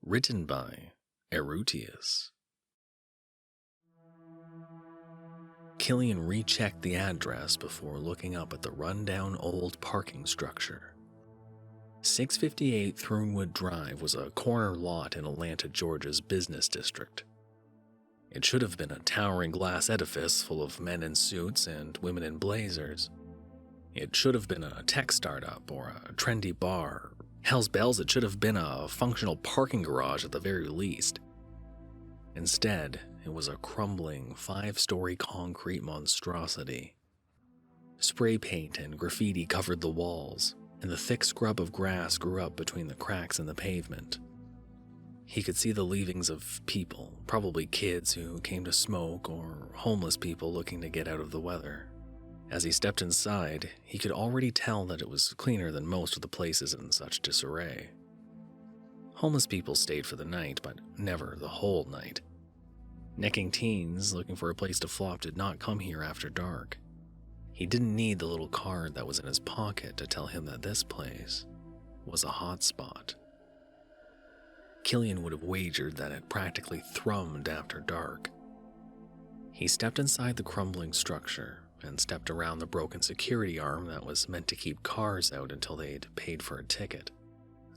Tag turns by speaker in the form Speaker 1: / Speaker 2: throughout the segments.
Speaker 1: Written by Erutious. Killian rechecked the address before looking up at the rundown old parking structure. 658 Thornwood Drive was a corner lot in Atlanta, Georgia's business district. It should have been a towering glass edifice full of men in suits and women in blazers. It should have been a tech startup or a trendy bar. Hell's bells, it should have been a functional parking garage at the very least. Instead, it was a crumbling 5-story concrete monstrosity. Spray paint and graffiti covered the walls, and the thick scrub of grass grew up between the cracks in the pavement. He could see the leavings of people, probably kids who came to smoke or homeless people looking to get out of the weather. As he stepped inside, he could already tell that it was cleaner than most of the places in such disarray. Homeless people stayed for the night, but never the whole night. Necking teens looking for a place to flop did not come here after dark. He didn't need the little card that was in his pocket to tell him that this place was a hot spot. Killian would have wagered that it practically thrummed after dark. He stepped inside the crumbling structure and stepped around the broken security arm that was meant to keep cars out until they'd paid for a ticket.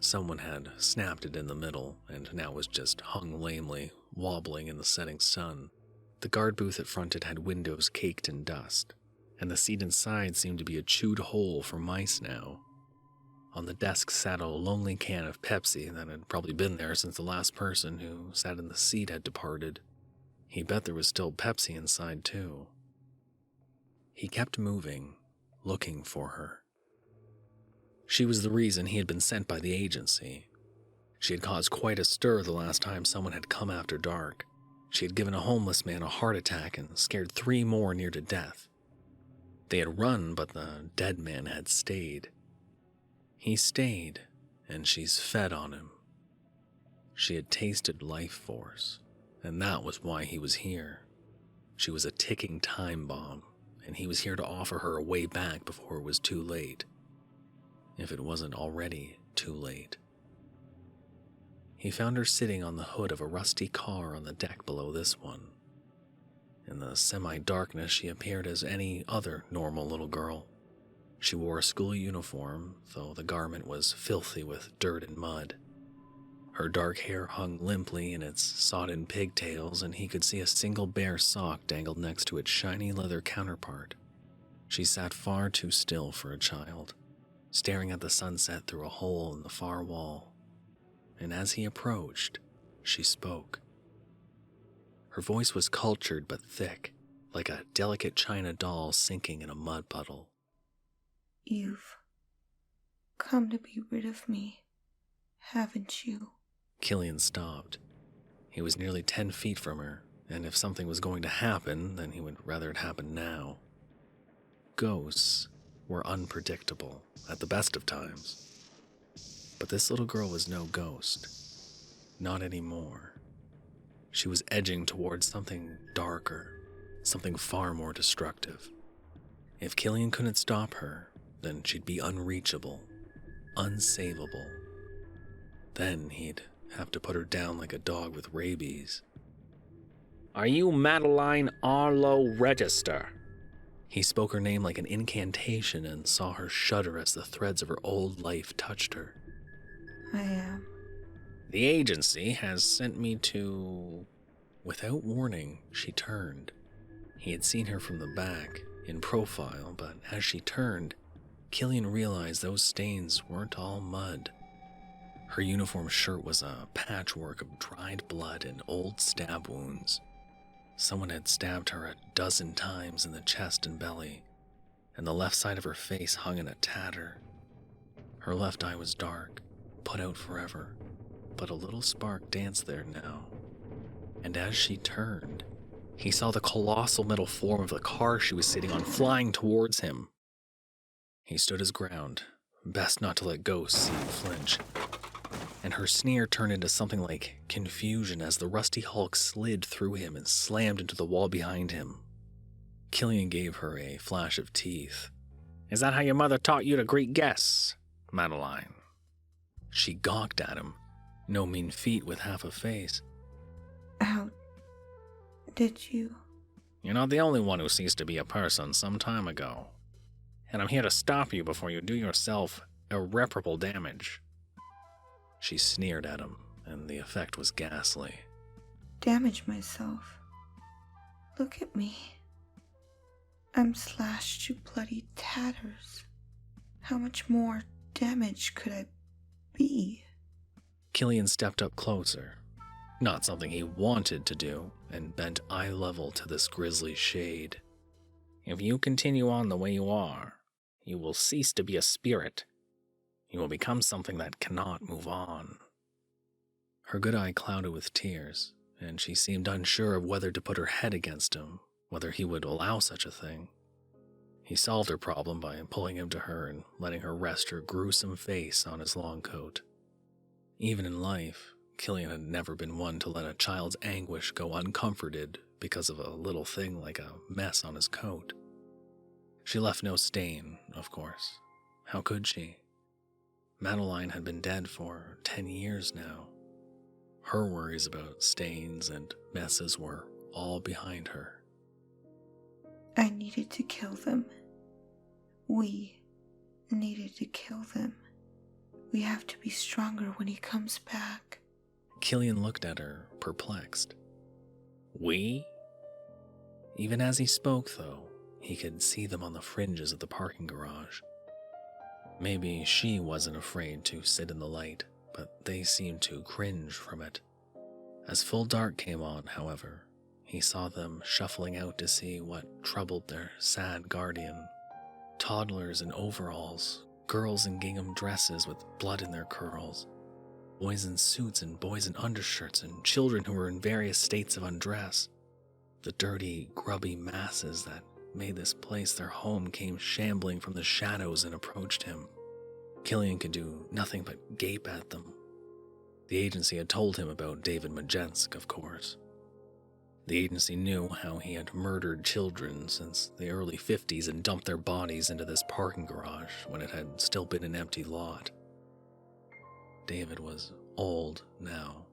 Speaker 1: Someone had snapped it in the middle and now was just hung lamely, wobbling in the setting sun. The guard booth it fronted had windows caked in dust, and the seat inside seemed to be a chewed hole for mice now. On the desk sat a lonely can of Pepsi that had probably been there since the last person who sat in the seat had departed. He bet there was still Pepsi inside too. He kept moving, looking for her. She was the reason he had been sent by the agency. She had caused quite a stir the last time someone had come after dark. She had given a homeless man a heart attack and scared 3 more near to death. They had run, but the dead man had stayed. He stayed, and she's fed on him. She had tasted life force, and that was why he was here. She was a ticking time bomb, and he was here to offer her a way back before it was too late. If it wasn't already too late. He found her sitting on the hood of a rusty car on the deck below this one. In the semi-darkness, she appeared as any other normal little girl. She wore a school uniform, though the garment was filthy with dirt and mud. Her dark hair hung limply in its sodden pigtails, and he could see a single bare sock dangled next to its shiny leather counterpart. She sat far too still for a child, staring at the sunset through a hole in the far wall. And as he approached, she spoke. Her voice was cultured but thick, like a delicate china doll sinking in a mud puddle.
Speaker 2: You've come to be rid of me, haven't you?
Speaker 1: Killian stopped. He was nearly 10 feet from her, and if something was going to happen, then he would rather it happen now. Ghosts were unpredictable at the best of times. But this little girl was no ghost. Not anymore. She was edging towards something darker, something far more destructive. If Killian couldn't stop her, then she'd be unreachable, unsavable. Then he'd have to put her down like a dog with rabies.
Speaker 3: Are you Madeline Arlo Register?
Speaker 1: He spoke her name like an incantation and saw her shudder as the threads of her old life touched her.
Speaker 2: I am.
Speaker 1: The agency has sent me to... Without warning, she turned. He had seen her from the back, in profile, but as she turned, Killian realized those stains weren't all mud. Her uniform shirt was a patchwork of dried blood and old stab wounds. Someone had stabbed her a dozen times in the chest and belly, and the left side of her face hung in a tatter. Her left eye was dark, put out forever, but a little spark danced there now. And as she turned, he saw the colossal metal form of the car she was sitting on flying towards him. He stood his ground, best not to let ghosts see him flinch. And her sneer turned into something like confusion as the rusty hulk slid through him and slammed into the wall behind him. Killian gave her a flash of teeth.
Speaker 3: Is that how your mother taught you to greet guests, Madeline?
Speaker 1: She gawked at him. No mean feat with half a face.
Speaker 2: How did you?
Speaker 3: You're not the only one who ceased to be a person some time ago. And I'm here to stop you before you do yourself irreparable damage.
Speaker 1: She sneered at him, and the effect was ghastly.
Speaker 2: Damage myself? Look at me. I'm slashed to bloody tatters. How much more damage could I be?
Speaker 1: Killian stepped up closer. Not something he wanted to do, and bent eye level to this grisly shade.
Speaker 3: If you continue on the way you are, you will cease to be a spirit. You will become something that cannot move on.
Speaker 1: Her good eye clouded with tears, and she seemed unsure of whether to put her head against him, whether he would allow such a thing. He solved her problem by pulling him to her and letting her rest her gruesome face on his long coat. Even in life, Killian had never been one to let a child's anguish go uncomforted because of a little thing like a mess on his coat. She left no stain, of course. How could she? Madeline had been dead for 10 years now. Her worries about stains and messes were all behind her.
Speaker 2: I needed to kill them. We needed to kill them. We have to be stronger when he comes back.
Speaker 1: Killian looked at her, perplexed.
Speaker 3: We?
Speaker 1: Even as he spoke, though, he could see them on the fringes of the parking garage. Maybe she wasn't afraid to sit in the light, but they seemed to cringe from it. As full dark came on, however, he saw them shuffling out to see what troubled their sad guardian. Toddlers in overalls, girls in gingham dresses with blood in their curls, boys in suits and boys in undershirts, and children who were in various states of undress. The dirty, grubby masses that made this place their home came shambling from the shadows and approached him. Killian could do nothing but gape at them. The agency had told him about David Majensk, of course. The agency knew how he had murdered children since the early 50s and dumped their bodies into this parking garage when it had still been an empty lot. David was old now.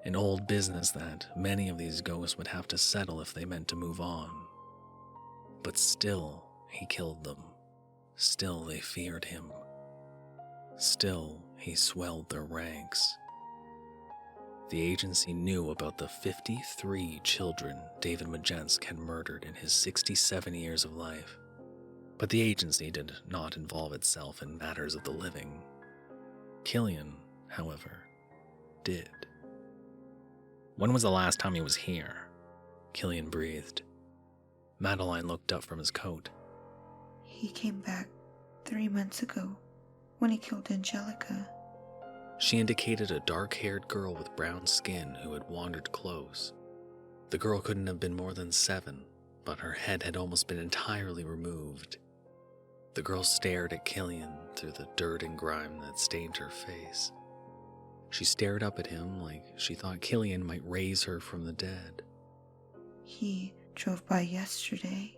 Speaker 1: An old business that many of these ghosts would have to settle if they meant to move on. But still, he killed them. Still, they feared him. Still, he swelled their ranks. The agency knew about the 53 children David Majensk had murdered in his 67 years of life. But the agency did not involve itself in matters of the living. Killian, however, did.
Speaker 3: When was the last time he was here?
Speaker 1: Killian breathed. Madeline looked up from his coat.
Speaker 2: He came back 3 months ago when he killed Angelica.
Speaker 1: She indicated a dark-haired girl with brown skin who had wandered close. The girl couldn't have been more than 7, but her head had almost been entirely removed. The girl stared at Killian through the dirt and grime that stained her face. She stared up at him like she thought Killian might raise her from the dead.
Speaker 2: He drove by yesterday,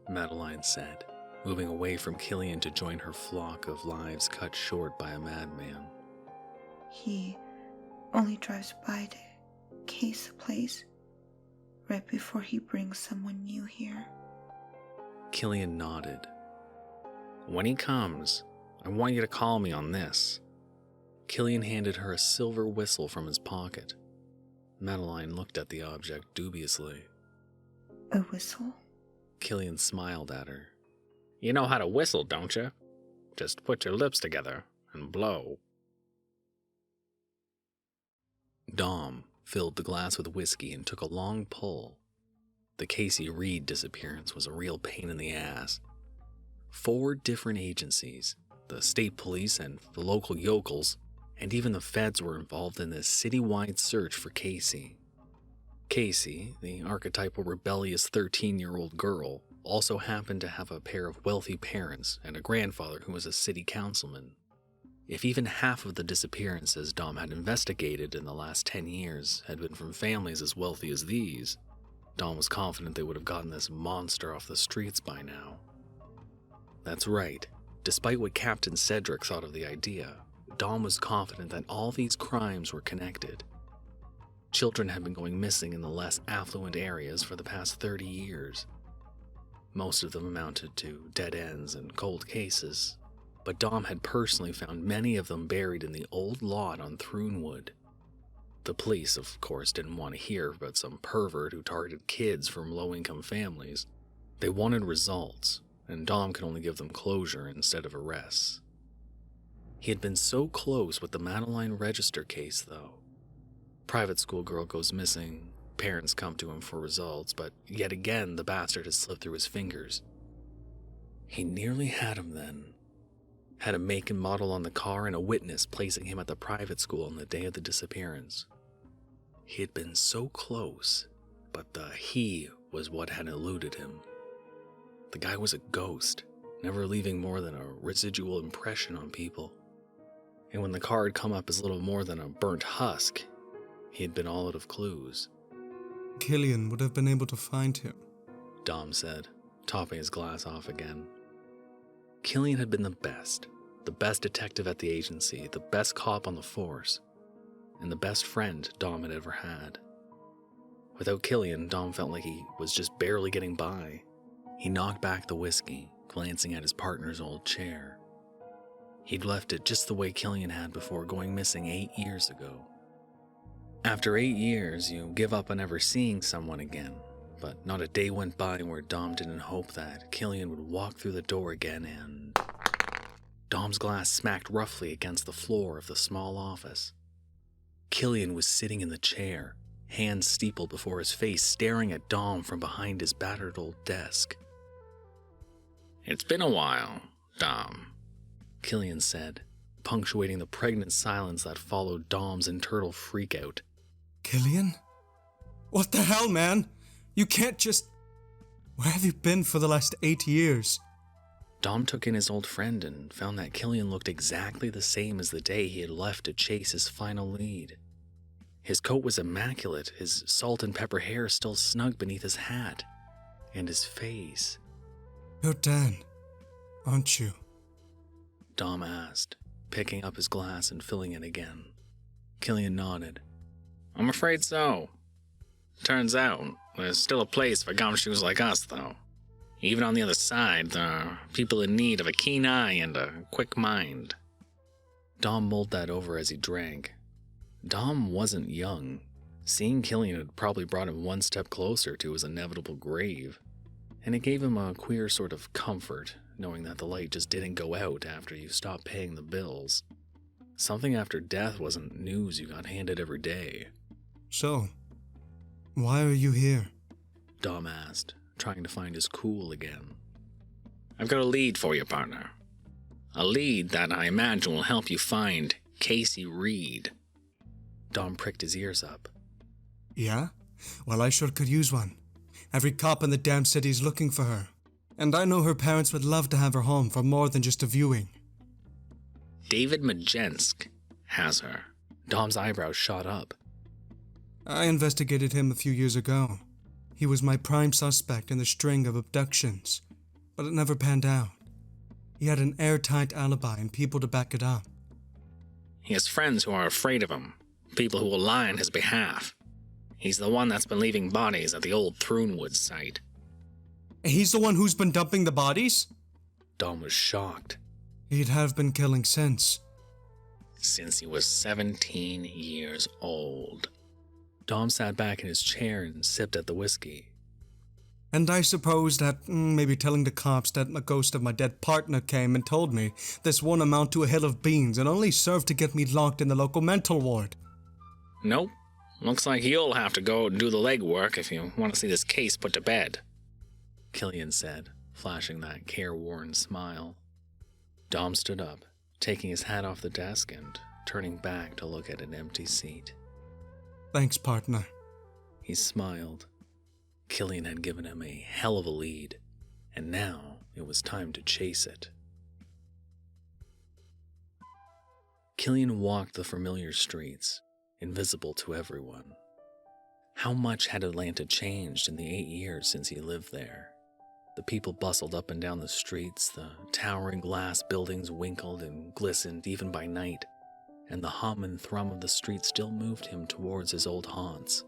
Speaker 1: Madeline said, moving away from Killian to join her flock of lives cut short by a madman.
Speaker 2: He only drives by to case the place right before he brings someone new here.
Speaker 1: Killian nodded.
Speaker 3: When he comes, I want you to call me on this.
Speaker 1: Killian handed her a silver whistle from his pocket. Madeline looked at the object dubiously.
Speaker 2: A whistle?
Speaker 1: Killian smiled at her.
Speaker 3: You know how to whistle, don't you? Just put your lips together and blow.
Speaker 1: Dom filled the glass with whiskey and took a long pull. The Casey Reed disappearance was a real pain in the ass. 4 different agencies, the state police and the local yokels, and even the feds were involved in this citywide search for Casey. Casey, the archetypal rebellious 13-year-old girl, also happened to have a pair of wealthy parents and a grandfather who was a city councilman. If even half of the disappearances Dom had investigated in the last 10 years had been from families as wealthy as these, Dom was confident they would have gotten this monster off the streets by now. That's right. Despite what Captain Cedric thought of the idea, Dom was confident that all these crimes were connected. Children had been going missing in the less affluent areas for the past 30 years. Most of them amounted to dead ends and cold cases, but Dom had personally found many of them buried in the old lot on Throonwood. The police, of course, didn't want to hear about some pervert who targeted kids from low-income families. They wanted results, and Dom could only give them closure instead of arrests. He had been so close with the Madeline register case, though. Private school girl goes missing, parents come to him for results, but yet again the bastard has slipped through his fingers. He nearly had him then. Had a make and model on the car and a witness placing him at the private school on the day of the disappearance. He had been so close, but the he was what had eluded him. The guy was a ghost, never leaving more than a residual impression on people. And when the car had come up as little more than a burnt husk, he had been all out of clues.
Speaker 4: Killian would have been able to find him,
Speaker 1: Dom said, topping his glass off again. Killian had been the best detective at the agency, the best cop on the force, and the best friend Dom had ever had. Without Killian, Dom felt like he was just barely getting by. He knocked back the whiskey, glancing at his partner's old chair. He'd left it just the way Killian had before going missing 8 years ago. After 8 years, you give up on ever seeing someone again, but not a day went by where Dom didn't hope that Killian would walk through the door again and... Dom's glass smacked roughly against the floor of the small office. Killian was sitting in the chair, hands steepled before his face, staring at Dom from behind his battered old desk.
Speaker 3: "It's been a while, Dom,"
Speaker 1: Killian said, punctuating the pregnant silence that followed Dom's internal freakout.
Speaker 4: Killian? What the hell, man? You can't just... Where have you been for the last 8 years?
Speaker 1: Dom took in his old friend and found that Killian looked exactly the same as the day he had left to chase his final lead. His coat was immaculate, his salt and pepper hair still snug beneath his hat, and his face.
Speaker 4: You're Dan, aren't you?
Speaker 1: Dom asked, picking up his glass and filling it again. Killian nodded.
Speaker 3: "I'm afraid so. Turns out, there's still a place for gumshoes like us, though. Even on the other side, there are people in need of a keen eye and a quick mind."
Speaker 1: Dom mulled that over as he drank. Dom wasn't young. Seeing Killian had probably brought him one step closer to his inevitable grave, and it gave him a queer sort of comfort, knowing that the light just didn't go out after you stopped paying the bills. Something after death wasn't news you got handed every day.
Speaker 4: So, why are you here?
Speaker 1: Dom asked, trying to find his cool again.
Speaker 3: "I've got a lead for you, partner. A lead that I imagine will help you find Casey Reed."
Speaker 1: Dom pricked his ears up.
Speaker 4: Yeah? Well, I sure could use one. Every cop in the damn city's looking for her. And I know her parents would love to have her home for more than just a viewing.
Speaker 3: David Majensk has her.
Speaker 1: Dom's eyebrows shot up.
Speaker 4: I investigated him a few years ago. He was my prime suspect in the string of abductions, but it never panned out. He had an airtight alibi and people to back it up.
Speaker 3: He has friends who are afraid of him, people who will lie on his behalf. He's the one that's been leaving bodies at the old Throonwood site.
Speaker 4: He's the one who's been dumping the bodies?
Speaker 1: Dom was shocked.
Speaker 4: He'd have been killing since
Speaker 3: He was 17 years old.
Speaker 1: Dom sat back in his chair and sipped at the whiskey.
Speaker 4: And I suppose that maybe telling the cops that a ghost of my dead partner came and told me this won't amount to a hill of beans and only served to get me locked in the local mental ward.
Speaker 3: Nope. Looks like you'll have to go and do the legwork if you want to see this case put to bed,
Speaker 1: Killian said, flashing that careworn smile. Dom stood up, taking his hat off the desk and turning back to look at an empty seat.
Speaker 4: Thanks, partner.
Speaker 1: He smiled. Killian had given him a hell of a lead, and now it was time to chase it. Killian walked the familiar streets, invisible to everyone. How much had Atlanta changed in the 8 years since he lived there? The people bustled up and down the streets, the towering glass buildings winkled and glistened even by night, and the hum and thrum of the street still moved him towards his old haunts.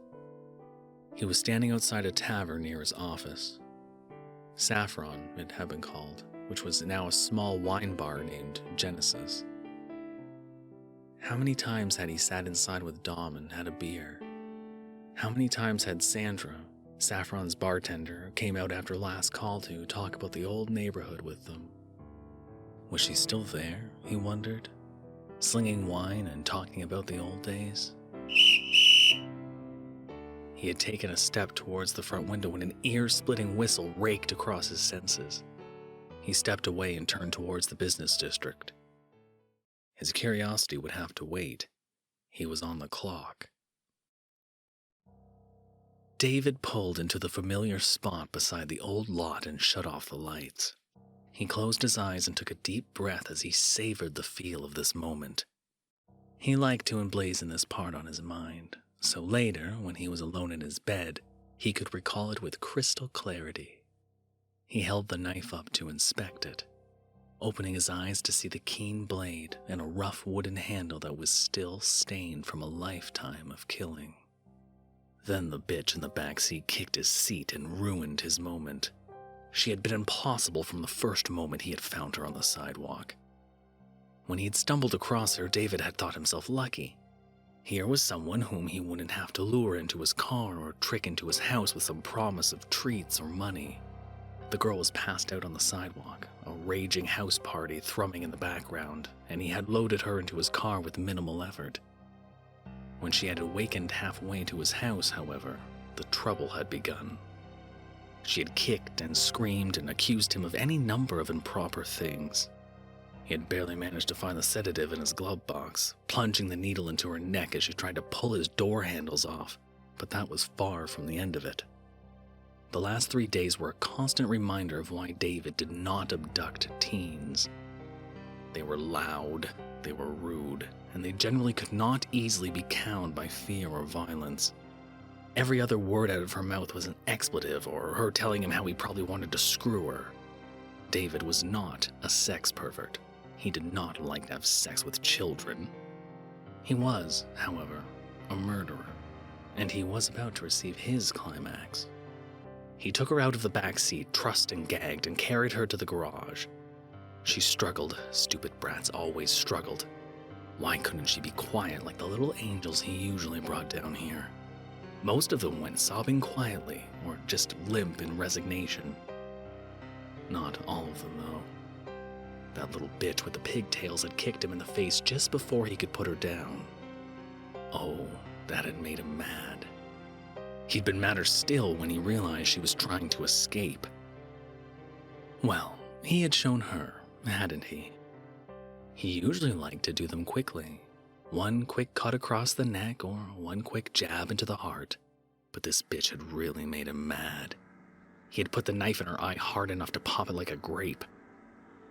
Speaker 1: He was standing outside a tavern near his office. Saffron, it had been called, which was now a small wine bar named Genesis. How many times had he sat inside with Dom and had a beer? How many times had Sandra, Saffron's bartender, came out after last call to talk about the old neighborhood with them? Was she still there, he wondered, slinging wine and talking about the old days? He had taken a step towards the front window when an ear-splitting whistle raked across his senses. He stepped away and turned towards the business district. His curiosity would have to wait. He was on the clock. David pulled into the familiar spot beside the old lot and shut off the lights. He closed his eyes and took a deep breath as he savored the feel of this moment. He liked to emblazon this part on his mind, so later, when he was alone in his bed, he could recall it with crystal clarity. He held the knife up to inspect it, opening his eyes to see the keen blade and a rough wooden handle that was still stained from a lifetime of killing. Then the bitch in the backseat kicked his seat and ruined his moment. She had been impossible from the first moment he had found her on the sidewalk. When he had stumbled across her, David had thought himself lucky. Here was someone whom he wouldn't have to lure into his car or trick into his house with some promise of treats or money. The girl was passed out on the sidewalk, a raging house party thrumming in the background, and he had loaded her into his car with minimal effort. When she had awakened halfway to his house, however, the trouble had begun. She had kicked and screamed and accused him of any number of improper things. He had barely managed to find the sedative in his glove box, plunging the needle into her neck as she tried to pull his door handles off, but that was far from the end of it. The last 3 days were a constant reminder of why David did not abduct teens. They were loud, they were rude, and they generally could not easily be cowed by fear or violence. Every other word out of her mouth was an expletive or her telling him how he probably wanted to screw her. David was not a sex pervert. He did not like to have sex with children. He was, however, a murderer, and he was about to receive his climax. He took her out of the back seat, trussed and gagged, and carried her to the garage. She struggled. Stupid brats always struggled. Why couldn't she be quiet like the little angels he usually brought down here? Most of them went sobbing quietly, or just limp in resignation. Not all of them, though. That little bitch with the pigtails had kicked him in the face just before he could put her down. Oh, that had made him mad. He'd been madder still when he realized she was trying to escape. Well, he had shown her, hadn't he? He usually liked to do them quickly. One quick cut across the neck or one quick jab into the heart. But this bitch had really made him mad. He had put the knife in her eye hard enough to pop it like a grape.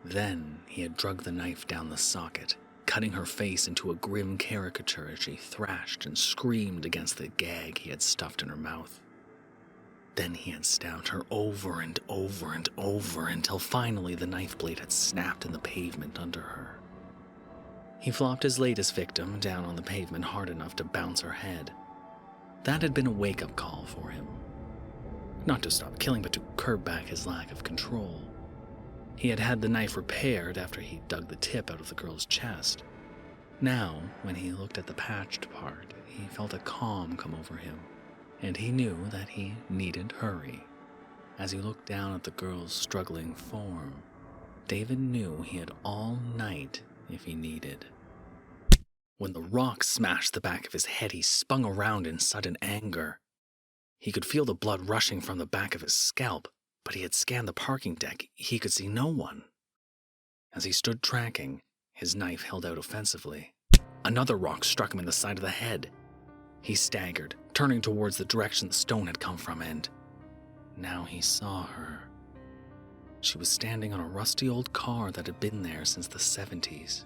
Speaker 1: Then he had drug the knife down the socket, cutting her face into a grim caricature as she thrashed and screamed against the gag he had stuffed in her mouth. Then he had stabbed her over and over and over until finally the knife blade had snapped in the pavement under her. He flopped his latest victim down on the pavement hard enough to bounce her head. That had been a wake-up call for him. Not to stop killing, but to curb back his lack of control. He had had the knife repaired after he dug the tip out of the girl's chest. Now, when he looked at the patched part, he felt a calm come over him, and he knew that he needn't hurry. As he looked down at the girl's struggling form, David knew he had all night if he needed. When the rock smashed the back of his head, he spun around in sudden anger. He could feel the blood rushing from the back of his scalp, but he had scanned the parking deck. He could see no one. As he stood tracking, his knife held out offensively. Another rock struck him in the side of the head. He staggered, turning towards the direction the stone had come from, and now he saw her. She was standing on a rusty old car that had been there since the 70s,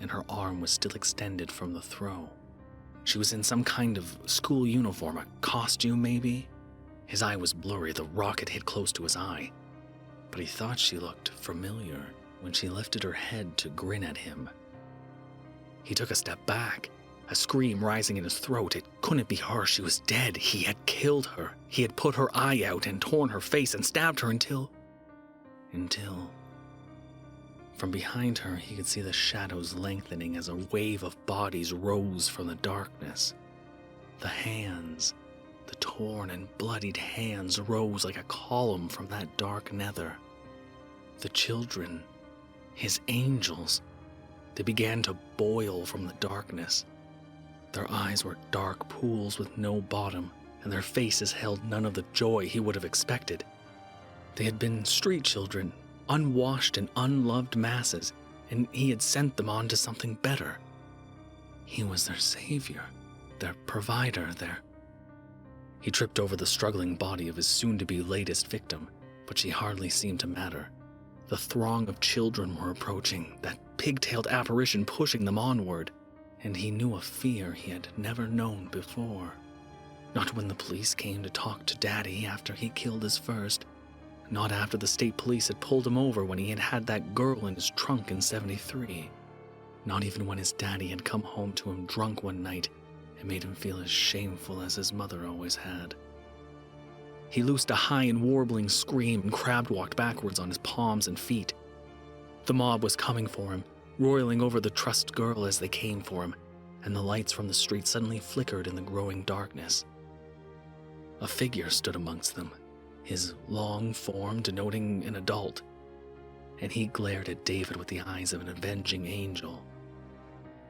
Speaker 1: and her arm was still extended from the throw. She was in some kind of school uniform, a costume maybe? His eye was blurry, the rock had hit close to his eye, but he thought she looked familiar when she lifted her head to grin at him. He took a step back, a scream rising in his throat. It couldn't be her. She was dead. He had killed her. He had put her eye out and torn her face and stabbed her until... From behind her, he could see the shadows lengthening as a wave of bodies rose from the darkness. The hands, the torn and bloodied hands, rose like a column from that dark nether. The children, his angels, they began to boil from the darkness. Their eyes were dark pools with no bottom, and their faces held none of the joy he would have expected. They had been street children, unwashed and unloved masses, and he had sent them on to something better. He was their savior, their provider, He tripped over the struggling body of his soon-to-be latest victim, but she hardly seemed to matter. The throng of children were approaching, that pig-tailed apparition pushing them onward, and he knew a fear he had never known before. Not when the police came to talk to Daddy after he killed his first. Not after the state police had pulled him over when he had had that girl in his trunk in '73. Not even when his daddy had come home to him drunk one night and made him feel as shameful as his mother always had. He loosed a high and warbling scream and crab-walked backwards on his palms and feet. The mob was coming for him, roiling over the trussed girl as they came for him, and the lights from the street suddenly flickered in the growing darkness. A figure stood amongst them, his long form denoting an adult, and he glared at David with the eyes of an avenging angel.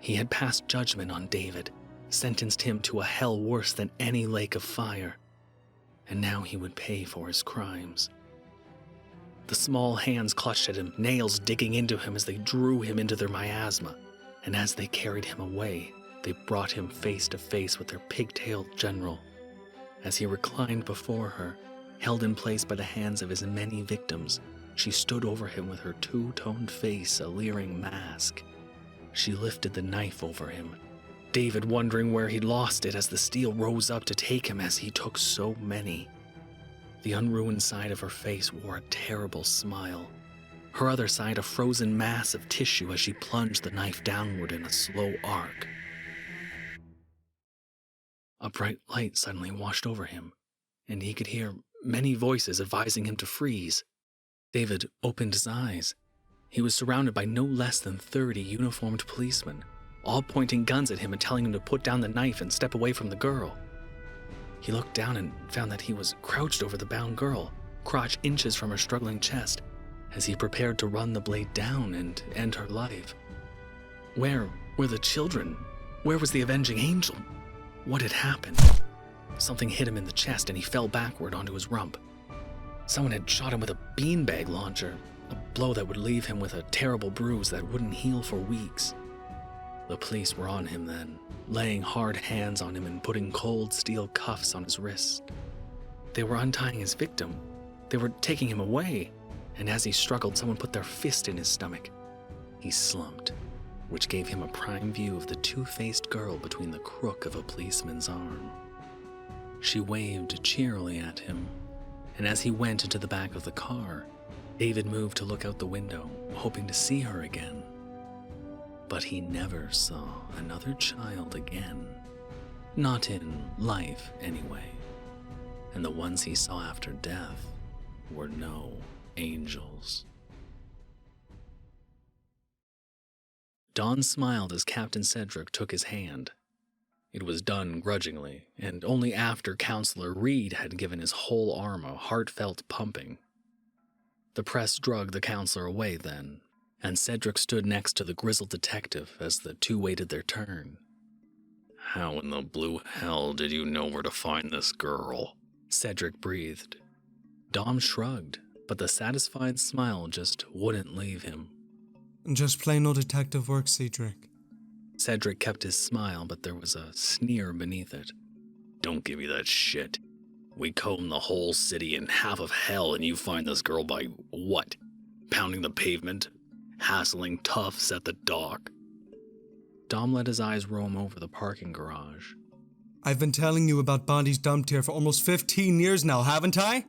Speaker 1: He had passed judgment on David, sentenced him to a hell worse than any lake of fire, and now he would pay for his crimes. The small hands clutched at him, nails digging into him as they drew him into their miasma, and as they carried him away, they brought him face to face with their pig-tailed general. As he reclined before her, held in place by the hands of his many victims, she stood over him with her two-toned face a leering mask. She lifted the knife over him, David wondering where he'd lost it as the steel rose up to take him as he took so many. The unruined side of her face wore a terrible smile, her other side a frozen mass of tissue as she plunged the knife downward in a slow arc. A bright light suddenly washed over him, and he could hear many voices advising him to freeze. David opened his eyes. He was surrounded by no less than 30 uniformed policemen, all pointing guns at him and telling him to put down the knife and step away from the girl. He looked down and found that he was crouched over the bound girl, crotch inches from her struggling chest, as he prepared to run the blade down and end her life. Where were the children? Where was the avenging angel? What had happened? Something hit him in the chest and he fell backward onto his rump. Someone had shot him with a beanbag launcher, a blow that would leave him with a terrible bruise that wouldn't heal for weeks. The police were on him then, laying hard hands on him and putting cold steel cuffs on his wrist. They were untying his victim. They were taking him away, and as he struggled, someone put their fist in his stomach. He slumped, which gave him a prime view of the two-faced girl between the crook of a policeman's arm. She waved cheerily at him, and as he went into the back of the car, David moved to look out the window, hoping to see her again. But he never saw another child again. Not in life, anyway. And the ones he saw after death were no angels. Don smiled as Captain Cedric took his hand. It was done grudgingly, and only after Counselor Reed had given his whole arm a heartfelt pumping. The press drugged the counselor away then, and Cedric stood next to the grizzled detective as the two waited their turn.
Speaker 3: "How in the blue hell did you know where to find this girl?"
Speaker 1: Cedric breathed. Dom shrugged, but the satisfied smile just wouldn't leave him.
Speaker 4: Just plain old detective work, Cedric.
Speaker 1: Cedric kept his smile, but there was a sneer beneath it.
Speaker 3: "Don't give me that shit. We comb the whole city and half of hell and you find this girl by what? Pounding the pavement? Hassling toughs at the dock?"
Speaker 1: Dom let his eyes roam over the parking garage.
Speaker 4: I've been telling you about bodies dumped here for almost 15 years now, haven't I?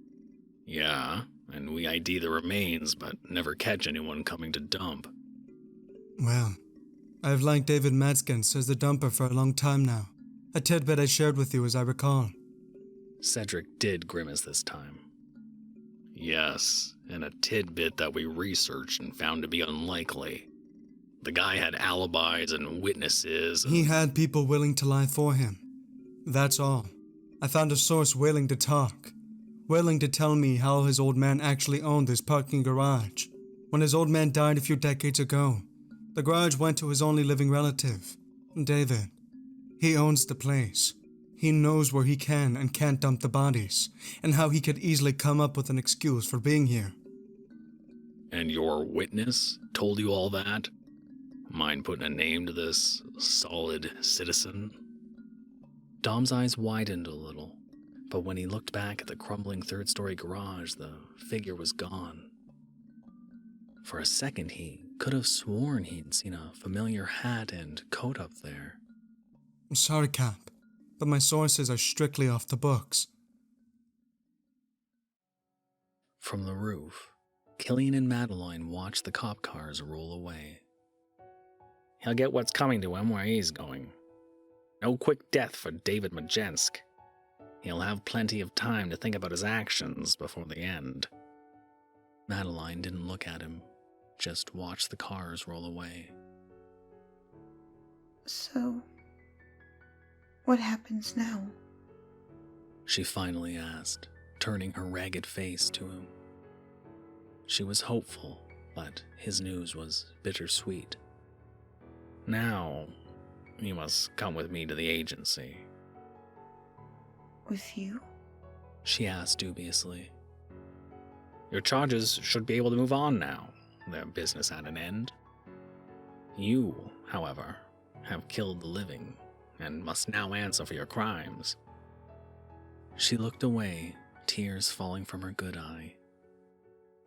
Speaker 3: Yeah, and we ID the remains, but never catch anyone coming to dump.
Speaker 4: Well, I've liked David Madskins as the dumper for a long time now. A tidbit I shared with you as I recall.
Speaker 1: Cedric did grimace this time.
Speaker 3: Yes, and a tidbit that we researched and found to be unlikely. The guy had alibis and witnesses.
Speaker 4: He had people willing to lie for him. That's all. I found a source willing to talk. Willing to tell me how his old man actually owned this parking garage. When his old man died a few decades ago, the garage went to his only living relative, David. He owns the place. He knows where he can and can't dump the bodies, and how he could easily come up with an excuse for being here.
Speaker 3: And your witness told you all that? Mind putting a name to this solid citizen?
Speaker 1: Dom's eyes widened a little, but when he looked back at the crumbling third-story garage, the figure was gone. For a second, he could have sworn he'd seen a familiar hat and coat up there.
Speaker 4: I'm sorry, Cap, but my sources are strictly off the books.
Speaker 1: From the roof, Killian and Madeline watched the cop cars roll away.
Speaker 3: He'll get what's coming to him where he's going. No quick death for David Majensk. He'll have plenty of time to think about his actions before the end.
Speaker 1: Madeline didn't look at him, just watched the cars roll away.
Speaker 2: So, what happens now?
Speaker 1: She finally asked, turning her ragged face to him. She was hopeful, but his news was bittersweet.
Speaker 3: Now, you must come with me to the agency.
Speaker 2: With you?
Speaker 1: She asked dubiously.
Speaker 3: Your charges should be able to move on now, their business at an end. You, however, have killed the living, and must now answer for your crimes.
Speaker 1: She looked away, tears falling from her good eye.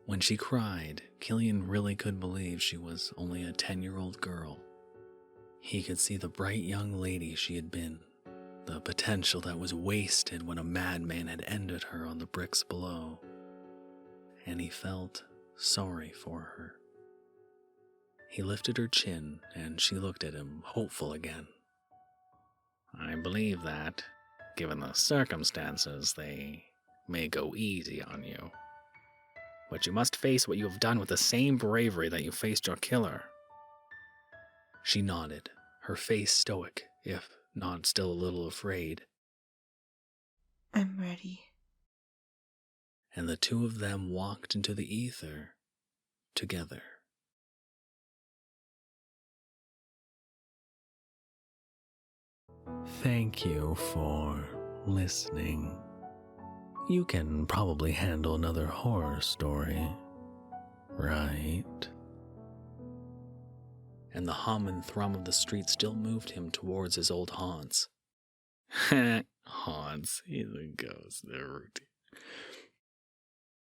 Speaker 1: When she cried, Killian really could believe she was only a 10-year-old girl. He could see the bright young lady she had been, the potential that was wasted when a madman had ended her on the bricks below. And he felt sorry for her. He lifted her chin, and she looked at him, hopeful again.
Speaker 3: I believe that, given the circumstances, they may go easy on you. But you must face what you have done with the same bravery that you faced your killer.
Speaker 1: She nodded, her face stoic, if not still a little afraid.
Speaker 2: I'm ready.
Speaker 1: And the two of them walked into the ether together. Thank you for listening. You can probably handle another horror story, right? And the hum and thrum of the street still moved him towards his old haunts.
Speaker 3: Haunts, he's a ghost, they're routine.